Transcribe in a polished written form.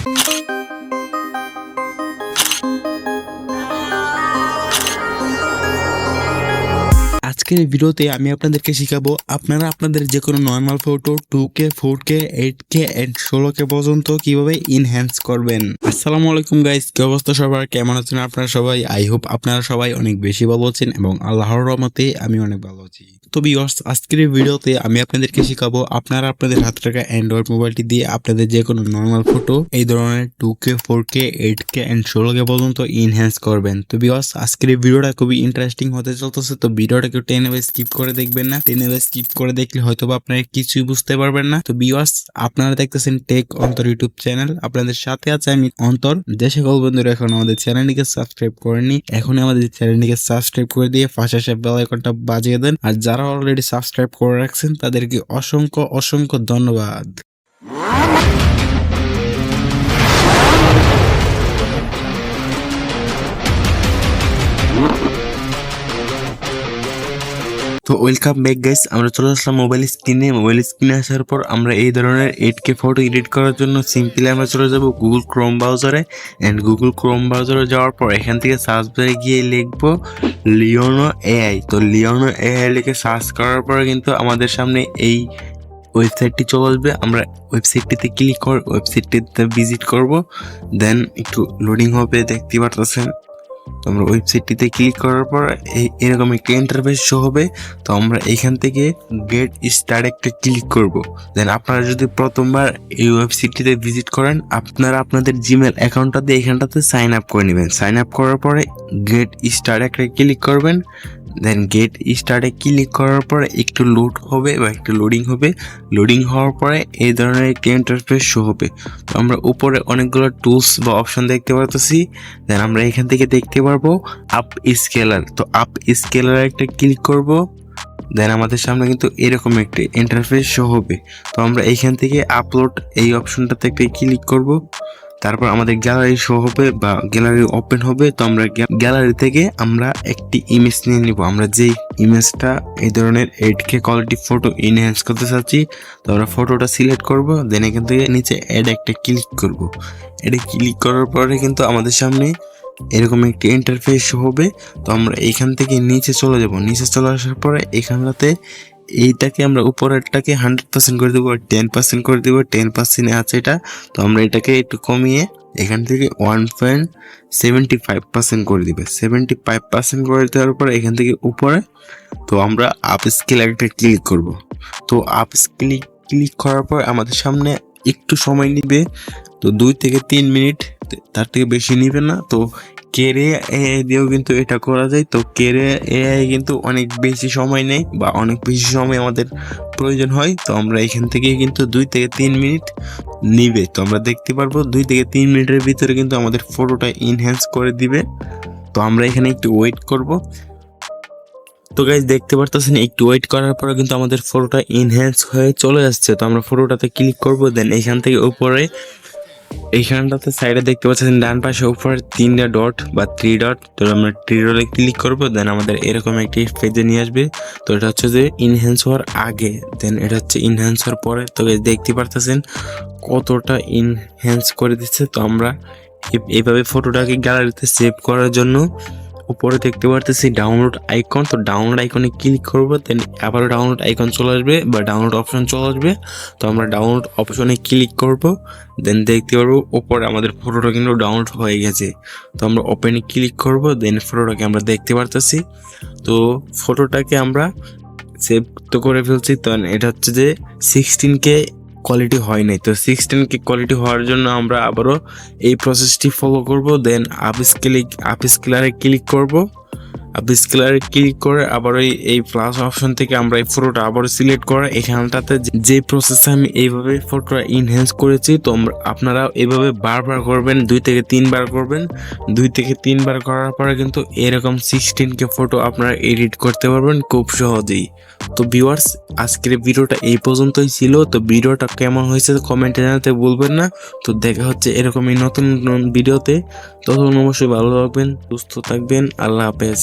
আজকের এই ভিডিওতে আমি আপনাদেরকে শিখাবো আপনারা আপনাদের যে কোনো normal photo 2K 4K 8K and 16K পর্যন্ত কিভাবে ইনহ্যান্স করবেন। আসসালামু আলাইকুম গাইস, কি অবস্থা সবার, কেমন আছেন আপনারা সবাই? আই হোপ আপনারা সবাই অনেক বেশি ভালো আছেন এবং আল্লাহর রহমতে আমি অনেক ভালো আছি। তো ভিউয়ার্স, আজকের এই ভিডিওতে আমি আপনাদেরকে শিখাবো আপনারা আপনাদের হাতে থাকা অ্যান্ড্রয়েড মোবাইলটি দিয়ে আপনাদের যে কোনো নর্মাল ফটো এই ধরনের 2K 4K 8K and 16K পর্যন্ত ইনহ্যান্স করবেন। তো ভিউয়ার্স, আজকের এই ভিডিওটা খুবই ইন্টারেস্টিং হতে চলতেছে, তো ভিডিওটা কেউ টেনে স্কিপ করে দেখবেন না। টেনে স্কিপ করে দেখলে হয়তো বা আপনারা কিছুই বুঝতে পারবেন না। তো ভিউয়ার্স, আপনারা দেখতেছেন টেক অন্তর ইউটিউব চ্যানেল, আপনাদের সাথে আছে আমি অন্তর। যে সকল বন্ধুরা এখন আমাদের চ্যানেলটিকে সাবস্ক্রাইব করেননি, এখন আমাদের চ্যানেলটিকে সাবস্ক্রাইব করে দিয়ে পাশে আসা বেল আইকনটা বাজিয়ে দেন। আর যারা অলরেডি সাবস্ক্রাইব করে রাখছেন তাদেরকে অসংখ্য অসংখ্য ধন্যবাদ। তো ওয়েলকাম ব্যাক গাইস, আমরা চলে আসলাম মোবাইল স্ক্রিনে আসার পর আমরা এই ধরনের 8K ফটো এডিট করার জন্য সিম্পলি আমরা চলে যাব গুগল ক্রোম ব্রাউজারে। এন্ড গুগল ক্রোম ব্রাউজারে যাওয়ার পর এখান থেকে সার্চ বারে গিয়ে লিখবো লিওনো এআই। তো লিওনো এআই লিখে সার্চ করার পরে কিন্তু আমাদের সামনে এই ওয়েবসাইটটি চলে আসবে। আমরা ওয়েবসাইটটিতে ক্লিক করে ওয়েবসাইটটিতে ভিজিট করব, দেন একটু লোডিং হবে, দেখতে পারতেছেন। তো আমরা ওয়েবসাইটটিতে ক্লিক করার পর এরকম একটা ইন্টারফেস শো হবে। তো আমরা এখান থেকে গেট স্টার্ট একটা ক্লিক করব। দেন আপনারা যদি প্রথমবার এই ওয়েবসাইটটিতে ভিজিট করেন, আপনারা আপনাদের জিমেল অ্যাকাউন্টটা দিয়ে এখানটাতে সাইন আপ করে নেবেন। সাইন আপ করার পরে গেট স্টার্ট একটা ক্লিক করবেন। দেন গেট স্টার্টে ক্লিক করার পরে একটু লোড হবে বা একটু লোডিং হবে। লোডিং হওয়ার পরে এই ধরনের একটা ইন্টারফেস শো হবে। তো আমরা উপরে অনেকগুলো টুলস বা অপশন দেখতে পারতেছি। দেন আমরা এখান থেকে দেখতে পারবো আপ স্কেলার। তো আপ স্কেলার একটা ক্লিক করব। দেন আমাদের সামনে কিন্তু এরকম একটা ইন্টারফেস শো হবে। তো আমরা এইখান থেকে আপলোড এই অপশনটাতে একটা ক্লিক করব। তারপর আমাদের গ্যালারি শো হবে বা গ্যালারি ওপেন হবে। তো আমরা গ্যালারি থেকে আমরা একটি ইমেজ নিয়ে নিব। আমরা যেই ইমেজটা এই ধরনের 8K কোয়ালিটি ফটো ইনহ্যান্স করতে চাচ্ছি, তো আমরা ফটোটা সিলেক্ট করব। দেন এখান থেকে নিচে অ্যাড একটা ক্লিক করব। অ্যাডে ক্লিক করার পরে কিন্তু আমাদের সামনে এরকম একটি ইন্টারফেস হবে। তো আমরা এখান থেকে নিচে চলে যাব। নিচে চলে আসার পরে এখানটাতে এইটাকে আমরা উপরেরটাকে 100% করে দেবো, 10% করে দেবো। 10% আছে এটা, তো আমরা এটাকে একটু কমিয়ে এখান থেকে 1.75% করে দিবে। 75% করে দেওয়ার পরে এখান থেকে উপরে তো আমরা আপ স্কেল একটা ক্লিক করব। তো আপ ক্লিক করার পর আমাদের সামনে একটু সময় নিবে, তো 2 থেকে 3 মিনিট, তার থেকে বেশি নিবে না। তো কেরে এআই দিয়েও কিন্তু এটা করা যায়। তো কেরে এআই কিন্তু অনেক বেশি সময় নেই বা অনেক বেশি সময় আমাদের প্রয়োজন হয়। তো আমরা এখান থেকে কিন্তু 2 থেকে 3 মিনিট নিবে। তো আমরা দেখতে পারবো 2 থেকে 3 মিনিটের ভিতরে কিন্তু আমাদের ফটোটা ইনহ্যান্স করে দিবে। তো আমরা এখানে একটু ওয়েট করব। তো গাইস, দেখতে পারতেছেন একটু ওয়েট করার পরে কিন্তু আমাদের ফটোটা ইনহ্যান্স হয়ে চলে আসছে। তো আমরা ফটোটাতে ক্লিক করব। দেন এখান থেকে উপরে এইখানটাতে সাইডে দেখতে পাচ্ছেন ডান পাশে উপরে 3টা ডট বা 3 ডট। তো আমরা 3 ডটে ক্লিক করবো। দেন আমাদের এরকম একটি পেজে নিয়ে আসবে। তো এটা হচ্ছে যে ইনহ্যান্স হওয়ার আগে, দেন এটা হচ্ছে ইনহ্যান্স হওয়ার পরে। তো দেখতে পারতেছেন কতটা ইনহ্যান্স করে দিচ্ছে। তো আমরা এইভাবে ফটোটাকে গ্যালারিতে সেভ করার জন্য উপরে দেখতে পারতেছি ডাউনলোড আইকন। তো ডাউনলোড আইকনে ক্লিক করবো। দেন আবারও ডাউনলোড আইকন চলে আসবে বা ডাউনলোড অপশন চলে আসবে। তো আমরা ডাউনলোড অপশনে ক্লিক করব। দেন দেখতে পারবো উপরে আমাদের ফটোটা কিন্তু ডাউনলোড হয়ে গেছে। তো আমরা ওপেনে ক্লিক করব। দেন ফটোটাকে আমরা দেখতে পারতেছি। তো ফটোটাকে আমরা সেভ তো করে ফেলছি। তো এটা হচ্ছে যে 16K কোয়ালিটি হয় নাই। তো 16K কোয়ালিটি হওয়ার জন্য আমরা আবারও এই প্রসেসটি ফলো করব। দেন আপ স্কেলারে ক্লিক করব। আপ স্কেলারে ক্লিক করে আবার এই প্লাস অপশন থেকে আমরা এই ফটোটা আবার সিলেক্ট করে এখানটাতে যে প্রসেসে আমি এইভাবে ফটোটা ইনহ্যান্স করেছি, তো আপনারা এইভাবে বারবার করবেন, 2 থেকে 3 বার করবেন। 2 থেকে 3 বার করার পরে কিন্তু এরকম 16K ফটো আপনারা এডিট করতে পারবেন খুব সহজেই। তো ভিউয়ার্স, আজকের ভিডিওটা এই পর্যন্তই ছিল। তো ভিডিওটা কেমন হয়েছে কমেন্টে জানাতে ভুলবেন না। তো দেখা হচ্ছে এরকমই নতুন ভিডিওতে। তখন অবশ্যই ভালো থাকবেন, সুস্থ থাকবেন। আল্লাহ হাফেজ।